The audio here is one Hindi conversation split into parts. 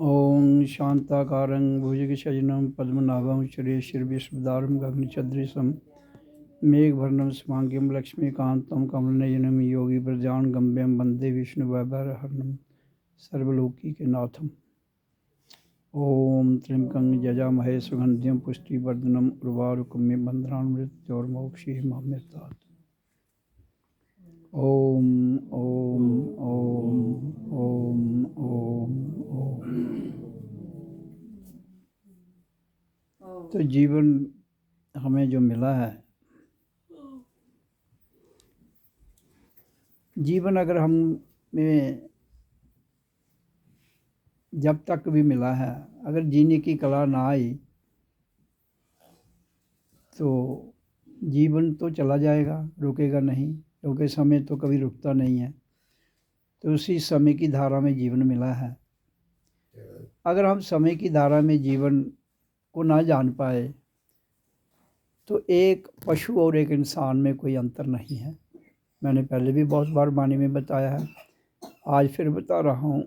ओम शांताकारं भुजगशयनं पद्मनाभं श्रीर्विष्णुदारं गगनसदृशं मेघवर्णं शुभांगं लक्ष्मीकान्तं कमलनयनं योगिव्रजां गम्यं वन्दे विष्णुवैभवहरणं सर्वलोकैकनाथम्। ओम त्र्यंबकं यजामहे सुगन्धिं पुष्टिवर्धनम् उर्वारुकमिव बन्धनान् मृत्योर्मोक्षीयमामृतात्। ओम ओम ओम ओम ओम ओम। तो जीवन हमें जो मिला है, जीवन अगर हमें जब तक भी मिला है, अगर जीने की कला ना आई तो जीवन तो चला जाएगा, रुकेगा नहीं, क्योंकि समय तो कभी रुकता नहीं है। तो उसी समय की धारा में जीवन मिला है। अगर हम समय की धारा में जीवन को ना जान पाए तो एक पशु और एक इंसान में कोई अंतर नहीं है। मैंने पहले भी बहुत बार वाणी में बताया है, आज फिर बता रहा हूँ।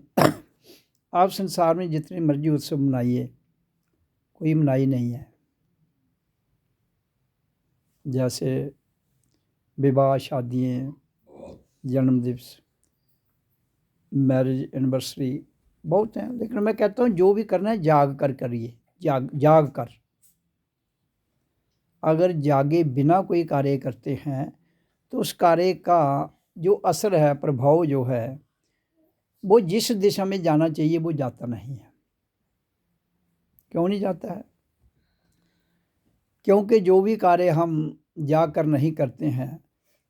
आप संसार में जितने मर्जी उत्सव मनाइए, कोई मनाही नहीं है। जैसे विवाह, शादियाँ, जन्मदिवस, मैरिज एनिवर्सरी बहुत हैं, लेकिन मैं कहता हूँ जो भी करना है जाग कर करिए। जाग कर, अगर जागे बिना कोई कार्य करते हैं तो उस कार्य का जो असर है, प्रभाव जो है, वो जिस दिशा में जाना चाहिए वो जाता नहीं है। क्यों नहीं जाता है? क्योंकि जो भी कार्य हम जाकर नहीं करते हैं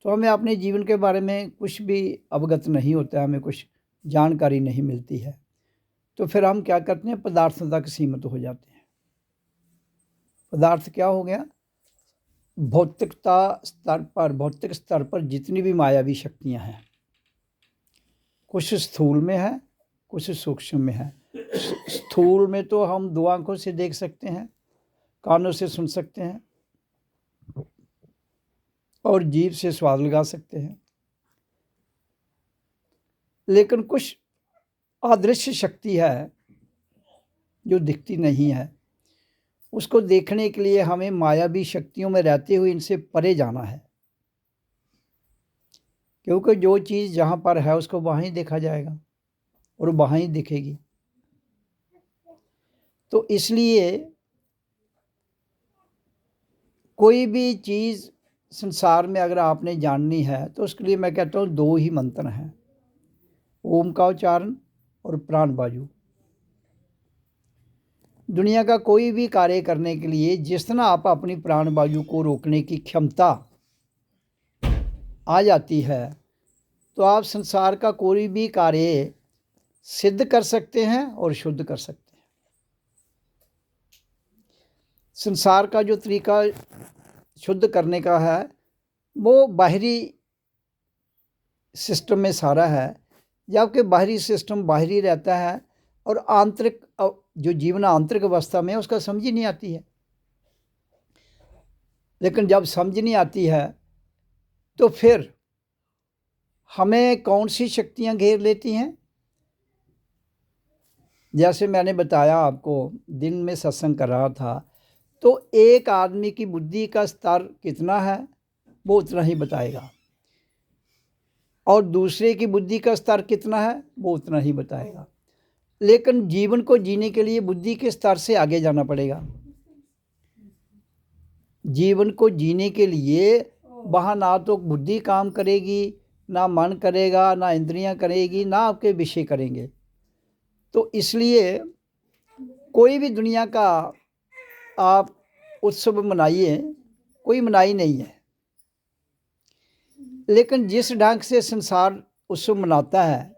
तो हमें अपने जीवन के बारे में कुछ भी अवगत नहीं होता है, हमें कुछ जानकारी नहीं मिलती है। तो फिर हम क्या करते हैं, पदार्थ तक सीमित हो जाते हैं। पदार्थ क्या हो गया? भौतिकता स्तर पर, भौतिक स्तर पर जितनी भी मायावी शक्तियां हैं, कुछ स्थूल में है, कुछ सूक्ष्म में है। स्थूल में तो हम दो आंखों से देख सकते हैं, कानों से सुन सकते हैं और जीभ से स्वाद लगा सकते हैं। लेकिन कुछ अदृश्य शक्ति है जो दिखती नहीं है, उसको देखने के लिए हमें मायावी शक्तियों में रहते हुए इनसे परे जाना है। क्योंकि जो चीज़ जहाँ पर है उसको वहाँ ही देखा जाएगा और वहाँ ही दिखेगी। तो इसलिए कोई भी चीज़ संसार में अगर आपने जाननी है तो उसके लिए मैं कहता हूँ दो ही मंत्र हैं, ओम का उच्चारण और प्राण वायु। दुनिया का कोई भी कार्य करने के लिए जिस तरह आप अपनी प्राण वायु को रोकने की क्षमता आ जाती है तो आप संसार का कोई भी कार्य सिद्ध कर सकते हैं और शुद्ध कर सकते हैं। संसार का जो तरीका शुद्ध करने का है वो बाहरी सिस्टम में सारा है, जबकि बाहरी सिस्टम बाहरी रहता है और आंतरिक जो जीवन आंतरिक अवस्था में उसका समझ ही नहीं आती है। लेकिन जब समझ नहीं आती है तो फिर हमें कौन सी शक्तियां घेर लेती हैं? जैसे मैंने बताया आपको, दिन में सत्संग कर रहा था तो एक आदमी की बुद्धि का स्तर कितना है वो उतना ही बताएगा और दूसरे की बुद्धि का स्तर कितना है वो उतना ही बताएगा। लेकिन जीवन को जीने के लिए बुद्धि के स्तर से आगे जाना पड़ेगा। जीवन को जीने के लिए वहाँ ना तो बुद्धि काम करेगी, ना मन करेगा, ना इंद्रियां करेगी, ना आपके विषय करेंगे। तो इसलिए कोई भी दुनिया का आप उत्सव मनाइए, कोई मनाही नहीं है। लेकिन जिस ढंग से संसार उत्सव मनाता है,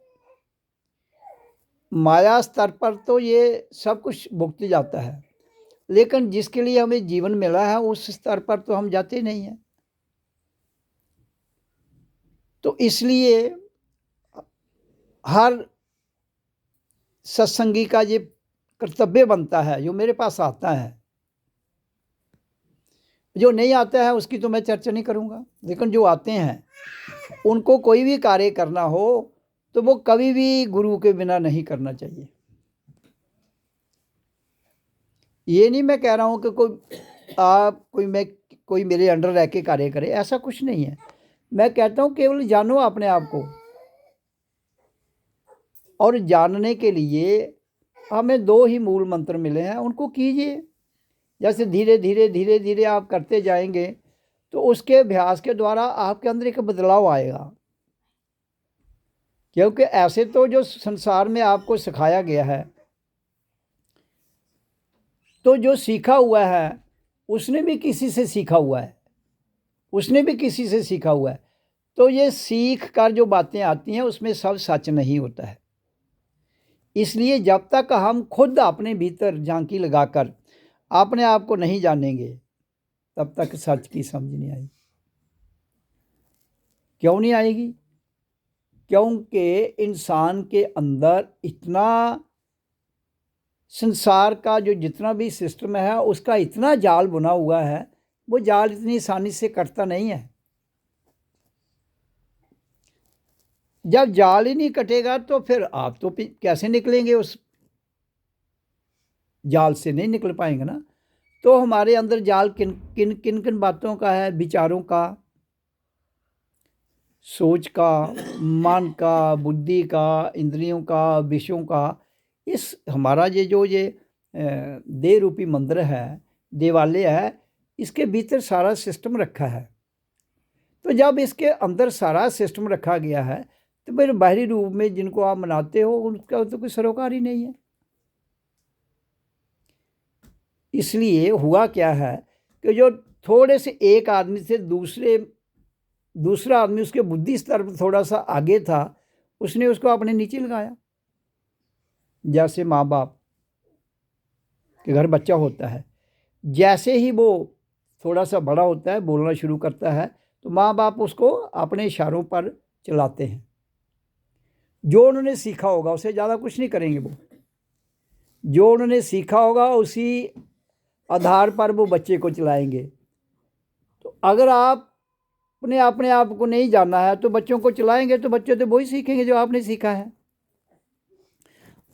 माया स्तर पर तो ये सब कुछ भुगत जाता है, लेकिन जिसके लिए हमें जीवन मिला है उस स्तर पर तो हम जाते नहीं हैं। तो इसलिए हर सत्संगी का ये कर्तव्य बनता है, जो मेरे पास आता है। जो नहीं आता है उसकी तो मैं चर्चा नहीं करूँगा, लेकिन जो आते हैं उनको कोई भी कार्य करना हो तो वो कभी भी गुरु के बिना नहीं करना चाहिए। ये नहीं मैं कह रहा हूँ कि कोई मेरे अंडर रह के कार्य करे, ऐसा कुछ नहीं है। मैं कहता हूँ केवल जानो अपने आप को, और जानने के लिए हमें 2 ही मूल मंत्र मिले हैं, उनको कीजिए। जैसे धीरे धीरे धीरे धीरे आप करते जाएंगे तो उसके अभ्यास के द्वारा आपके अंदर एक बदलाव आएगा। क्योंकि ऐसे तो जो संसार में आपको सिखाया गया है, तो जो सीखा हुआ है उसने भी किसी से सीखा हुआ है, उसने भी किसी से सीखा हुआ है। तो ये सीख कर जो बातें आती हैं उसमें सब सच नहीं होता है। इसलिए जब तक हम खुद अपने भीतर झांकी लगाकर अपने आप को नहीं जानेंगे, तब तक सच की समझ नहीं आएगी। क्यों नहीं आएगी? क्योंकि इंसान के अंदर इतना, संसार का जो जितना भी सिस्टम है उसका इतना जाल बुना हुआ है, वो जाल इतनी आसानी से कटता नहीं है। जब जाल ही नहीं कटेगा तो फिर आप तो कैसे निकलेंगे? उस जाल से नहीं निकल पाएंगे ना। तो हमारे अंदर जाल किन किन किन किन बातों का है? विचारों का, सोच का, मन का, बुद्धि का, इंद्रियों का, विषयों का। इस हमारा ये देह रूपी मंदिर है, देवालय है, इसके भीतर सारा सिस्टम रखा है। तो जब इसके अंदर सारा सिस्टम रखा गया है तो फिर बाहरी रूप में जिनको आप मनाते हो उनका तो कोई सरोकार ही नहीं है। इसलिए हुआ क्या है कि जो थोड़े से एक आदमी से दूसरा आदमी उसके बुद्धि स्तर पर थोड़ा सा आगे था, उसने उसको अपने नीचे लगाया। जैसे माँ बाप के घर बच्चा होता है, जैसे ही वो थोड़ा सा बड़ा होता है, बोलना शुरू करता है, तो माँ बाप उसको अपने इशारों पर चलाते हैं। जो उन्होंने सीखा होगा उससे ज़्यादा कुछ नहीं करेंगे। वो जो उन्होंने सीखा होगा उसी आधार पर वो बच्चे को चलाएंगे। तो अगर आप अपने आप को नहीं जानना है तो बच्चों को चलाएंगे तो बच्चे तो वही सीखेंगे जो आपने सीखा है।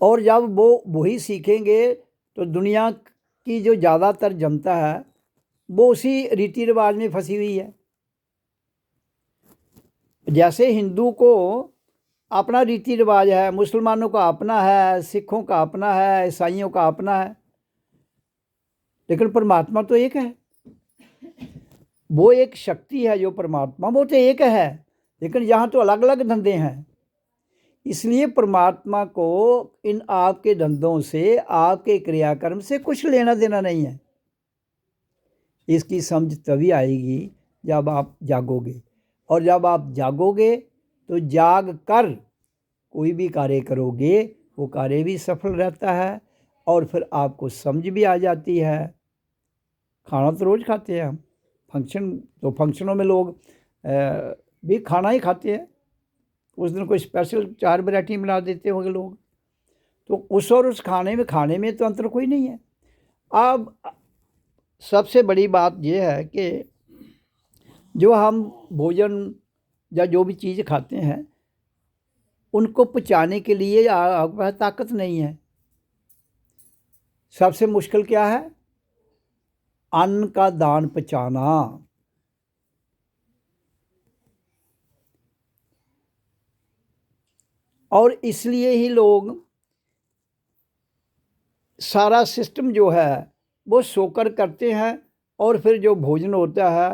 और जब वो वही सीखेंगे तो दुनिया की जो ज़्यादातर जनता है वो उसी रीति रिवाज में फंसी हुई है। जैसे हिंदू को अपना रीति रिवाज है, मुसलमानों का अपना है, सिखों का अपना है, ईसाइयों का अपना है, लेकिन परमात्मा तो एक है। वो एक शक्ति है जो परमात्मा, वो तो एक है, लेकिन यहाँ तो अलग अलग धंधे हैं। इसलिए परमात्मा को इन आपके धंधों से, आपके क्रियाकर्म से कुछ लेना देना नहीं है। इसकी समझ तभी आएगी जब आप जागोगे, और जब आप जागोगे तो जाग कर कोई भी कार्य करोगे वो कार्य भी सफल रहता है, और फिर आपको समझ भी आ जाती है। खाना तो रोज़ खाते हैं हम, फंक्शनों में लोग भी खाना ही खाते हैं। उस दिन कोई स्पेशल 4 वैरायटी बना देते होंगे लोग, तो उस और उस खाने में तो अंतर कोई नहीं है। अब सबसे बड़ी बात यह है कि जो हम भोजन या जो भी चीज़ खाते हैं उनको पचाने के लिए आपके पास ताकत नहीं है। सबसे मुश्किल क्या है? अन्न का दान पचाना। और इसलिए ही लोग सारा सिस्टम जो है वो सोकर करते हैं, और फिर जो भोजन होता है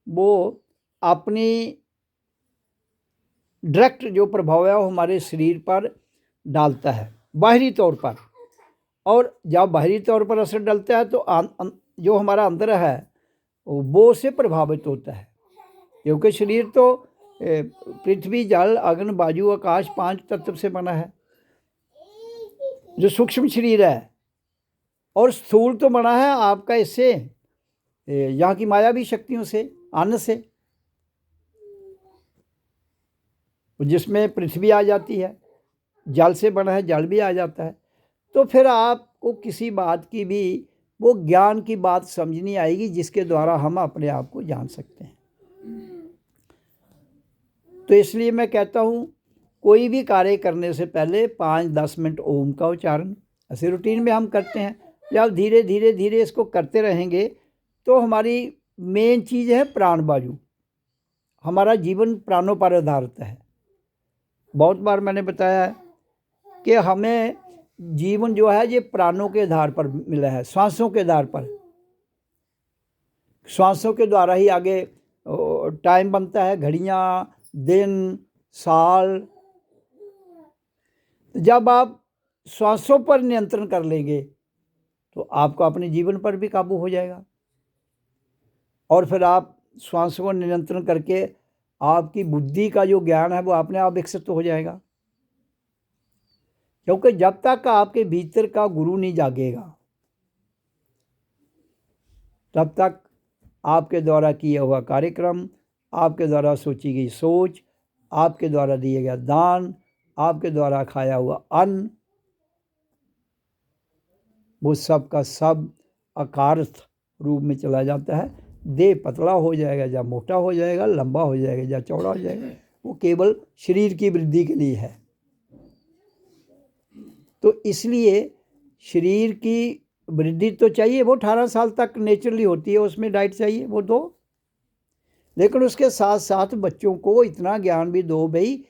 वो अपनी डायरेक्ट जो प्रभाव है वो हमारे शरीर पर डालता है बाहरी तौर पर। और जब बाहरी तौर पर असर डालता है तो जो हमारा अंदर है वो उससे प्रभावित होता है। क्योंकि शरीर तो पृथ्वी, जल, अग्नि, वायु, आकाश 5 तत्व से बना है। जो सूक्ष्म शरीर है, और स्थूल तो बना है आपका इससे, यहाँ की मायावी शक्तियों से, अन्न से, जिसमें पृथ्वी आ जाती है। जल से बना है, जल भी आ जाता है। तो फिर आपको किसी बात की भी वो ज्ञान की बात समझ नहीं आएगी जिसके द्वारा हम अपने आप को जान सकते हैं। तो इसलिए मैं कहता हूँ कोई भी कार्य करने से पहले 5-10 मिनट ओम का उच्चारण, ऐसे रूटीन में हम करते हैं, जब धीरे धीरे धीरे इसको करते रहेंगे तो हमारी मेन चीज़ है प्राण वायु। हमारा जीवन प्राणों पर आधारित है। बहुत बार मैंने बताया है कि हमें जीवन जो है ये प्राणों के आधार पर मिला है, श्वासों के आधार पर। श्वासों के द्वारा ही आगे टाइम बनता है, घड़ियाँ, दिन, साल। जब आप श्वासों पर नियंत्रण कर लेंगे तो आपको अपने जीवन पर भी काबू हो जाएगा, और फिर आप श्वासों को नियंत्रण करके आपकी बुद्धि का जो ज्ञान है वो अपने आप विकसित हो जाएगा। क्योंकि जब तक आपके भीतर का गुरु नहीं जागेगा तब तक आपके द्वारा किया हुआ कार्यक्रम, आपके द्वारा सोची गई सोच, आपके द्वारा दिए गया दान, आपके द्वारा खाया हुआ अन्न, वो सब का सब अकारथ रूप में चला जाता है। देह पतला हो जाएगा या मोटा हो जाएगा, लंबा हो जाएगा या चौड़ा हो जाएगा, वो केवल शरीर की वृद्धि के लिए है। तो इसलिए शरीर की वृद्धि तो चाहिए, वो 18 साल तक नेचुरली होती है, उसमें डाइट चाहिए वो दो। लेकिन उसके साथ साथ बच्चों को इतना ज्ञान भी दो भाई,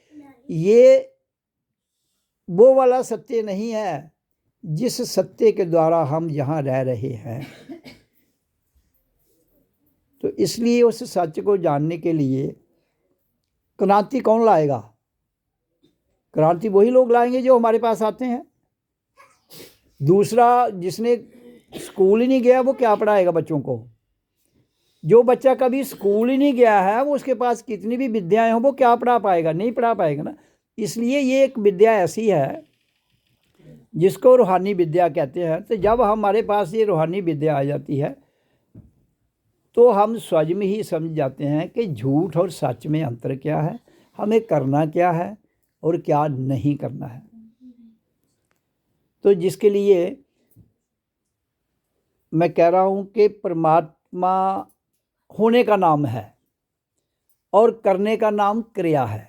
ये वो वाला सत्य नहीं है जिस सत्य के द्वारा हम यहाँ रह रहे हैं। तो इसलिए उस सत्य को जानने के लिए क्रांति कौन लाएगा? क्रांति वही लोग लाएंगे जो हमारे पास आते हैं। दूसरा, जिसने स्कूल ही नहीं गया वो क्या पढ़ाएगा बच्चों को? जो बच्चा कभी स्कूल ही नहीं गया है वो उसके पास कितनी भी विद्याएं हों वो क्या पढ़ा पाएगा? नहीं पढ़ा पाएगा ना। इसलिए ये एक विद्या ऐसी है जिसको रूहानी विद्या कहते हैं। तो जब हमारे पास ये रूहानी विद्या आ जाती है तो हम स्वयं ही समझ जाते हैं कि झूठ और सच में अंतर क्या है, हमें करना क्या है और क्या नहीं करना है। तो जिसके लिए मैं कह रहा हूँ कि परमात्मा होने का नाम है और करने का नाम क्रिया है।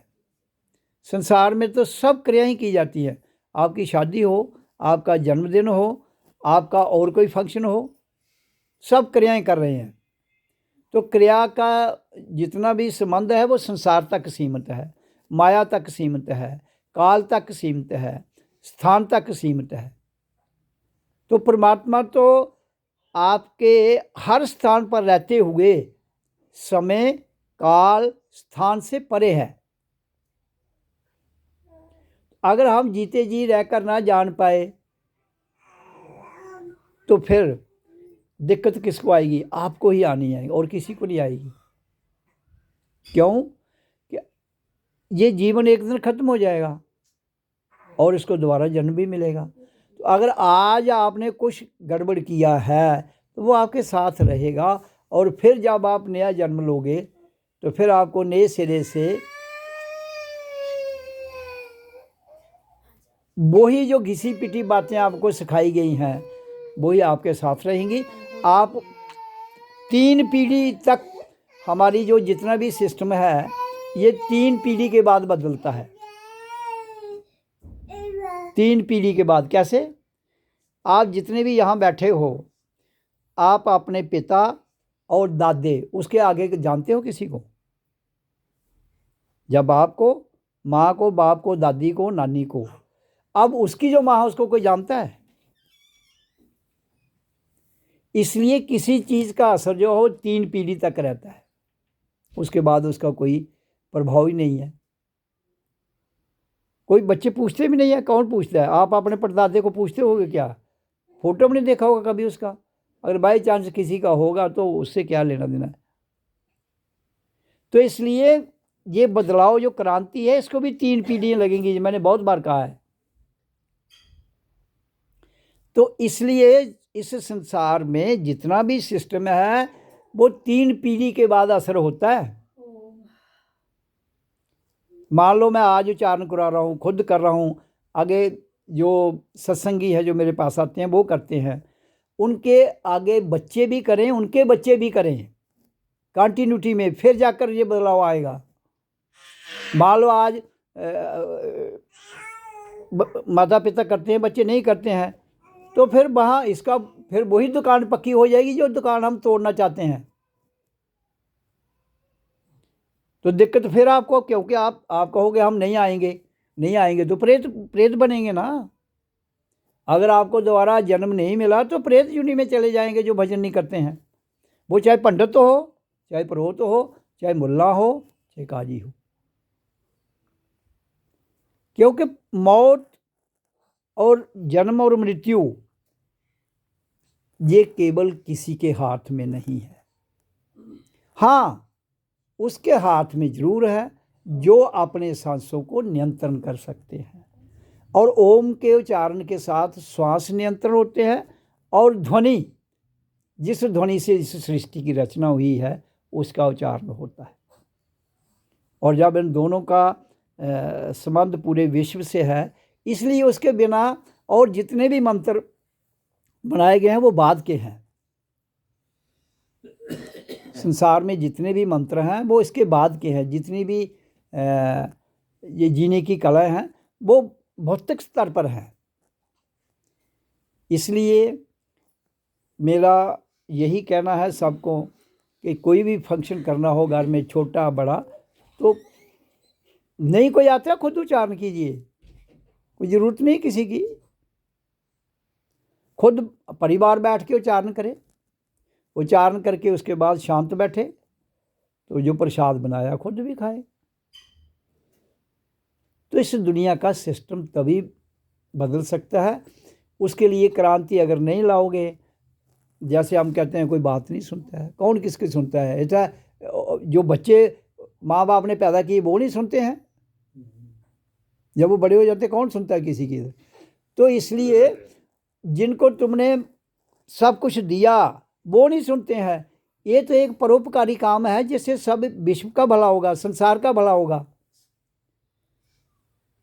संसार में तो सब क्रिया ही की जाती है। आपकी शादी हो, आपका जन्मदिन हो, आपका और कोई फंक्शन हो, सब क्रियाएं कर रहे हैं। तो क्रिया का जितना भी संबंध है वो संसार तक सीमित है, माया तक सीमित है, काल तक सीमित है, स्थान तक सीमित है। तो परमात्मा तो आपके हर स्थान पर रहते हुए समय, काल, स्थान से परे है। अगर हम जीते जी रहकर ना जान पाए तो फिर दिक्कत किसको आएगी? आपको ही आनी है और किसी को नहीं आएगी। क्यों? कि ये जीवन एक दिन खत्म हो जाएगा और इसको दोबारा जन्म भी मिलेगा। तो अगर आज आपने कुछ गड़बड़ किया है तो वो आपके साथ रहेगा, और फिर जब आप नया जन्म लोगे तो फिर आपको नए सिरे से वही जो घिसी पिटी बातें आपको सिखाई गई हैं वही आपके साथ रहेंगी। आप 3 पीढ़ी तक, हमारी जो जितना भी सिस्टम है ये 3 पीढ़ी के बाद बदलता है। 3 पीढ़ी के बाद कैसे? आप जितने भी यहाँ बैठे हो, आप अपने पिता और दादे, उसके आगे जानते हो किसी को? जब आपको, माँ को, बाप को, दादी को, नानी को, अब उसकी जो माँ है उसको कोई जानता है? इसलिए किसी चीज़ का असर जो हो 3 पीढ़ी तक रहता है, उसके बाद उसका कोई प्रभाव ही नहीं है। कोई बच्चे पूछते भी नहीं है। कौन पूछता है? आप अपने परदादे को पूछते होगे क्या? फोटो में नहीं देखा होगा कभी उसका। अगर बाई चांस किसी का होगा तो उससे क्या लेना देना है? तो इसलिए ये बदलाव जो क्रांति है इसको भी 3 पीढ़ियाँ लगेंगी, मैंने बहुत बार कहा है। तो इसलिए इस संसार में जितना भी सिस्टम है वो 3 पीढ़ी के बाद असर होता है। मान लो मैं आज उच्चारण करा रहा हूँ, खुद कर रहा हूँ, आगे जो सत्संगी है जो मेरे पास आते हैं वो करते हैं, उनके आगे बच्चे भी करें, उनके बच्चे भी करें, कंटिन्यूटी में, फिर जाकर ये बदलाव आएगा। मान लो आज माता पिता करते हैं, बच्चे नहीं करते हैं, तो फिर वहाँ इसका फिर वही दुकान पक्की हो जाएगी जो दुकान हम तोड़ना चाहते हैं। तो दिक्कत फिर आपको, क्योंकि आप कहोगे हम नहीं आएंगे, नहीं आएंगे तो प्रेत प्रेत बनेंगे ना। अगर आपको दोबारा जन्म नहीं मिला तो प्रेत योनि में चले जाएंगे जो भजन नहीं करते हैं। वो चाहे पंडित हो, चाहे पुरोहित हो, चाहे मुल्ला हो, चाहे काजी हो। क्योंकि मौत और जन्म और मृत्यु ये केवल किसी के हाथ में नहीं है। हाँ, उसके हाथ में जरूर है जो अपने सांसों को नियंत्रण कर सकते हैं। और ओम के उच्चारण के साथ श्वास नियंत्रण होते हैं, और ध्वनि, जिस ध्वनि से इस सृष्टि की रचना हुई है उसका उच्चारण होता है। और जब इन दोनों का संबंध पूरे विश्व से है, इसलिए उसके बिना और जितने भी मंत्र बनाए गए हैं वो बाद के हैं। संसार में जितने भी मंत्र हैं वो इसके बाद के हैं। जितनी भी ये जीने की कला हैं वो भौतिक स्तर पर हैं। इसलिए मेरा यही कहना है सबको कि कोई भी फंक्शन करना हो घर में, छोटा बड़ा, तो नहीं कोई आता खुद उच्चारण कीजिए, कोई ज़रूरत नहीं किसी की। खुद परिवार बैठ के उच्चारण करे, उच्चारण करके उसके बाद शांत बैठे तो जो प्रसाद बनाया खुद भी खाए। तो इस दुनिया का सिस्टम तभी बदल सकता है। उसके लिए क्रांति अगर नहीं लाओगे, जैसे हम कहते हैं कोई बात नहीं सुनता है, कौन किसकी सुनता है? ऐसा जो बच्चे माँ बाप ने पैदा किए वो नहीं सुनते हैं, जब वो बड़े हो जाते कौन सुनता है किसी की? तो इसलिए जिनको तुमने सब कुछ दिया वो नहीं सुनते हैं। ये तो एक परोपकारी काम है जिससे सब विश्व का भला होगा, संसार का भला होगा।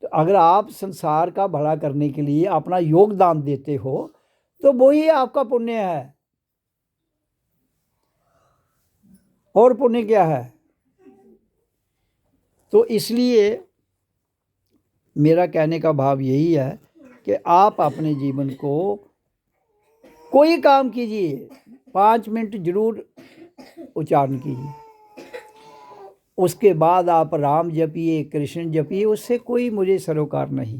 तो अगर आप संसार का भला करने के लिए अपना योगदान देते हो तो वही आपका पुण्य है। और पुण्य क्या है? तो इसलिए मेरा कहने का भाव यही है कि आप अपने जीवन को कोई काम कीजिए, 5 मिनट जरूर उच्चारण कीजिए। उसके बाद आप राम जपिए, कृष्ण जपिए, उससे कोई मुझे सरोकार नहीं।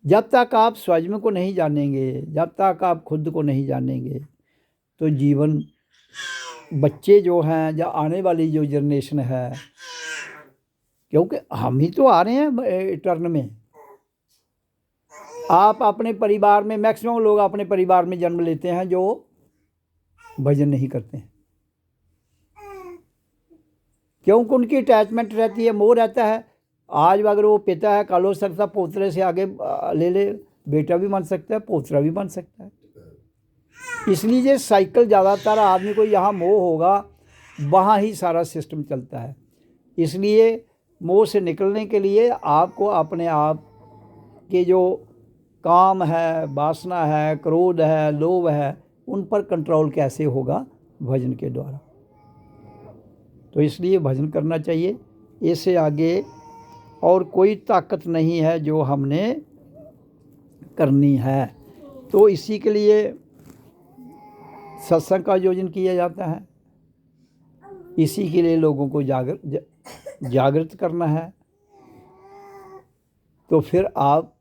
जब तक आप स्वयं को नहीं जानेंगे, जब तक आप खुद को नहीं जानेंगे, तो जीवन, बच्चे जो हैं या आने वाली जो जनरेशन है, क्योंकि हम ही तो आ रहे हैं टर्न में। आप अपने परिवार में, मैक्सिमम लोग अपने परिवार में जन्म लेते हैं जो भजन नहीं करते हैं, क्योंकि उनकी अटैचमेंट रहती है, मोह रहता है। आज अगर वो पिता है, कल हो सकता है पोतरे से आगे ले, बेटा भी बन सकता है, पोतरा भी बन सकता है। इसलिए ये साइकिल ज़्यादातर आदमी को यहाँ मोह होगा वहाँ ही सारा सिस्टम चलता है। इसलिए मोह से निकलने के लिए आपको अपने आप के जो काम है, वासना है, क्रोध है, लोभ है, उन पर कंट्रोल कैसे होगा? भजन के द्वारा। तो इसलिए भजन करना चाहिए। इससे आगे और कोई ताकत नहीं है जो हमने करनी है। तो इसी के लिए सत्संग का आयोजन किया जाता है, इसी के लिए लोगों को जागृत करना है। तो फिर आप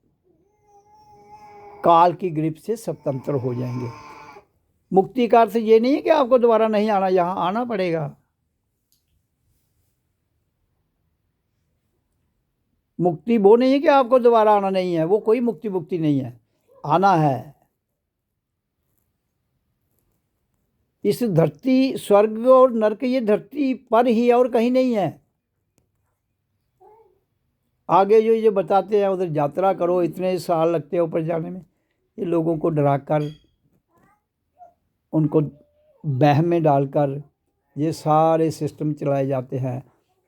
काल की ग्रिप से स्वतंत्र हो जाएंगे। मुक्ति का अर्थ ये नहीं है कि आपको दोबारा नहीं आना, यहाँ आना पड़ेगा। मुक्ति वो नहीं है कि आपको दोबारा आना नहीं है, वो कोई मुक्ति नहीं है, आना है। इस धरती, स्वर्ग और नरक ये धरती पर ही है और कहीं नहीं है। आगे जो ये बताते हैं उधर यात्रा करो, इतने साल लगते हैं ऊपर जाने में, ये लोगों को डराकर, उनको बहम में डालकर ये सारे सिस्टम चलाए जाते हैं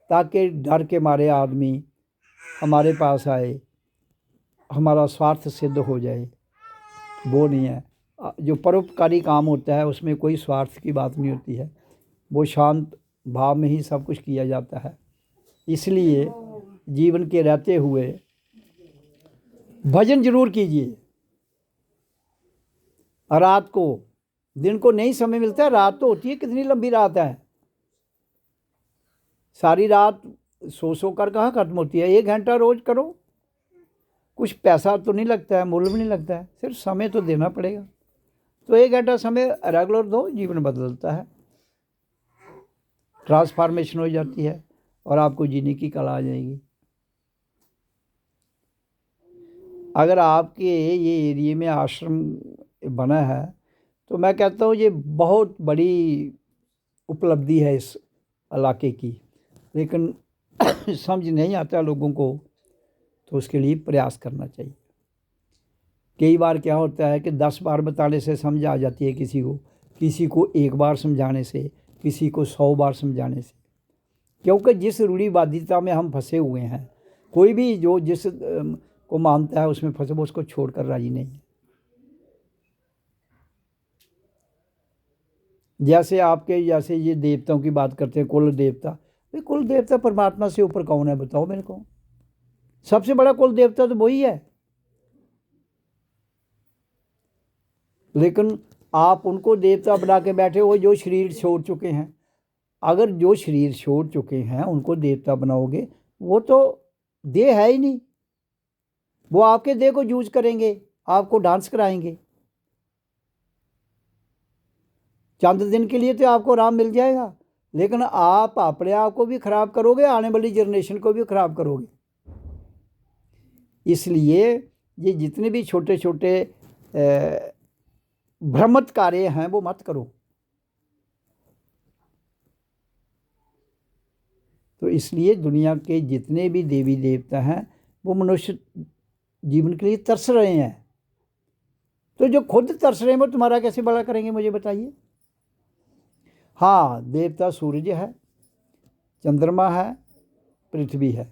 ताकि डर के मारे आदमी हमारे पास आए, हमारा स्वार्थ सिद्ध हो जाए। वो नहीं है। जो परोपकारी काम होता है उसमें कोई स्वार्थ की बात नहीं होती है, वो शांत भाव में ही सब कुछ किया जाता है। इसलिए जीवन के रहते हुए भजन जरूर कीजिए। रात को, दिन को नहीं समय मिलता है, रात तो होती है, कितनी लंबी रात है, सारी रात सो कर कहाँ खत्म होती है। 1 घंटा रोज करो, कुछ पैसा तो नहीं लगता है, मूल्य भी नहीं लगता है, सिर्फ समय तो देना पड़ेगा। तो 1 घंटा समय रेगुलर दो, जीवन बदलता है, ट्रांसफॉर्मेशन हो जाती है और आपको जीने की कला आ जाएगी। अगर आपके ये एरिया में आश्रम बना है तो मैं कहता हूँ ये बहुत बड़ी उपलब्धि है इस इलाके की, लेकिन समझ नहीं आता लोगों को, तो उसके लिए प्रयास करना चाहिए। कई बार क्या होता है कि 10 बार बताने से समझ आ जाती है किसी को 1 बार समझाने से, किसी को 100 बार समझाने से, क्योंकि जिस रूढ़िवादिता में हम फंसे हुए हैं, कोई भी जो जिस को मानता है उसमें फंसे, वो उसको छोड़कर राजी नहीं है। जैसे ये देवताओं की बात करते हैं, कुल देवता, भाई कुल देवता परमात्मा से ऊपर कौन है बताओ मेरे को। सबसे बड़ा कुल देवता तो वही है, लेकिन आप उनको देवता बना के बैठे हो जो शरीर छोड़ चुके हैं। अगर जो शरीर छोड़ चुके हैं उनको देवता बनाओगे, वो तो देह है ही नहीं, वो आपके देह को यूज करेंगे, आपको डांस कराएंगे, चंद दिन के लिए तो आपको आराम मिल जाएगा, लेकिन आप अपने आप को भी खराब करोगे, आने वाली जनरेशन को भी खराब करोगे। इसलिए ये जितने भी छोटे छोटे भ्रमित कार्य हैं वो मत करो। तो इसलिए दुनिया के जितने भी देवी देवता हैं वो मनुष्य जीवन के लिए तरस रहे हैं, तो जो खुद तरस रहे हैं वो तुम्हारा कैसे भला करेंगे मुझे बताइए। हाँ, देवता सूर्य है, चंद्रमा है, पृथ्वी है।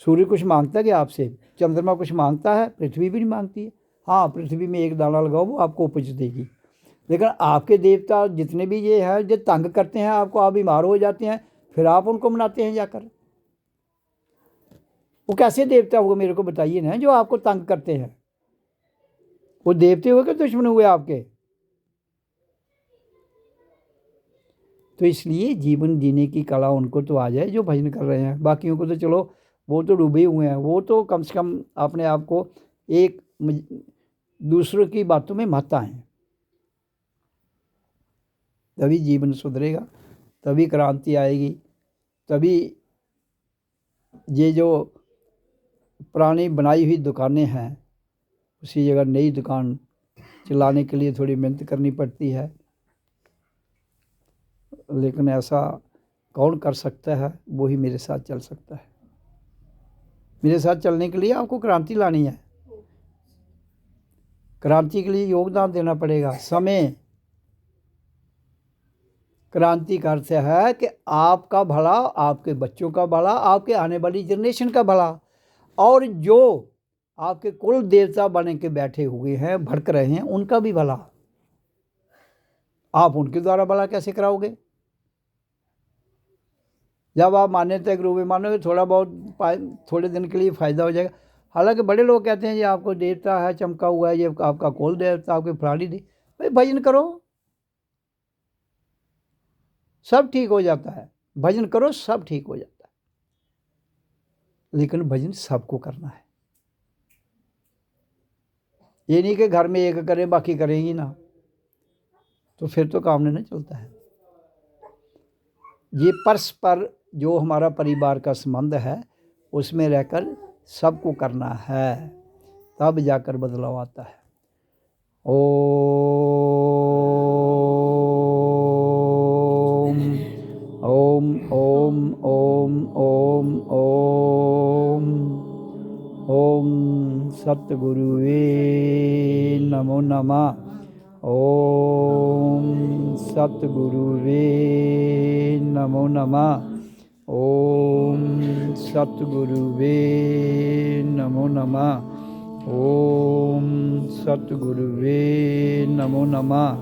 सूर्य कुछ मांगता है कि आपसे, चंद्रमा कुछ मांगता है, पृथ्वी भी नहीं मांगती है। हाँ, पृथ्वी में एक दाना लगाओ वो आपको उपज देगी, लेकिन आपके देवता जितने भी ये हैं जो तंग करते हैं आपको, आप बीमार हो जाते हैं, फिर आप उनको मनाते हैं जाकर। वो कैसे देवता हुए मेरे को बताइए ना, जो आपको तंग करते हैं। वो देवते हुए कि दुश्मन हुए आपके। तो इसलिए जीवन जीने की कला उनको तो आ जाए जो भजन कर रहे हैं, बाकियों को तो चलो वो तो डूबे हुए हैं, वो तो कम से कम अपने आप को एक दूसरों की बातों में मत आए, तभी जीवन सुधरेगा, तभी क्रांति आएगी, तभी ये जो पुरानी बनाई हुई दुकानें हैं उसी जगह नई दुकान चलाने के लिए थोड़ी मेहनत करनी पड़ती है, लेकिन ऐसा कौन कर सकता है, वो ही मेरे साथ चल सकता है। मेरे साथ चलने के लिए आपको क्रांति लानी है, क्रांति के लिए योगदान देना पड़ेगा। समय क्रांति का अर्थ है कि आपका भला, आपके बच्चों का भला, आपके आने वाली जनरेशन का भला, और जो आपके कुल देवता बने के बैठे हुए हैं, भड़क रहे हैं, उनका भी भला। आप उनके द्वारा भला कैसे कराओगे? जब आप मान्यता के रूप में मानोगे थोड़ा बहुत थोड़े दिन के लिए फ़ायदा हो जाएगा। हालांकि बड़े लोग कहते हैं ये आपको देवता है चमका हुआ है, ये आपका कुल देवता, आपके फलानी दे, भाई भजन करो सब ठीक हो जाता है, भजन करो सब ठीक हो जाता है, लेकिन भजन सबको करना है। ये नहीं कि घर में एक करें बाकी करेंगी ना, तो फिर तो काम नहीं चलता है। ये परस्पर जो हमारा परिवार का संबंध है उसमें रहकर सबको करना है, तब जाकर बदलाव आता है। ओम ओम ओम ओम ओम ओम सतगुरुवे नमो नमः। ओम सतगुरुवे नमो नमः। ओम सतगुरुवे नमो नमः। ओम सतगुरुवे नमो नमः।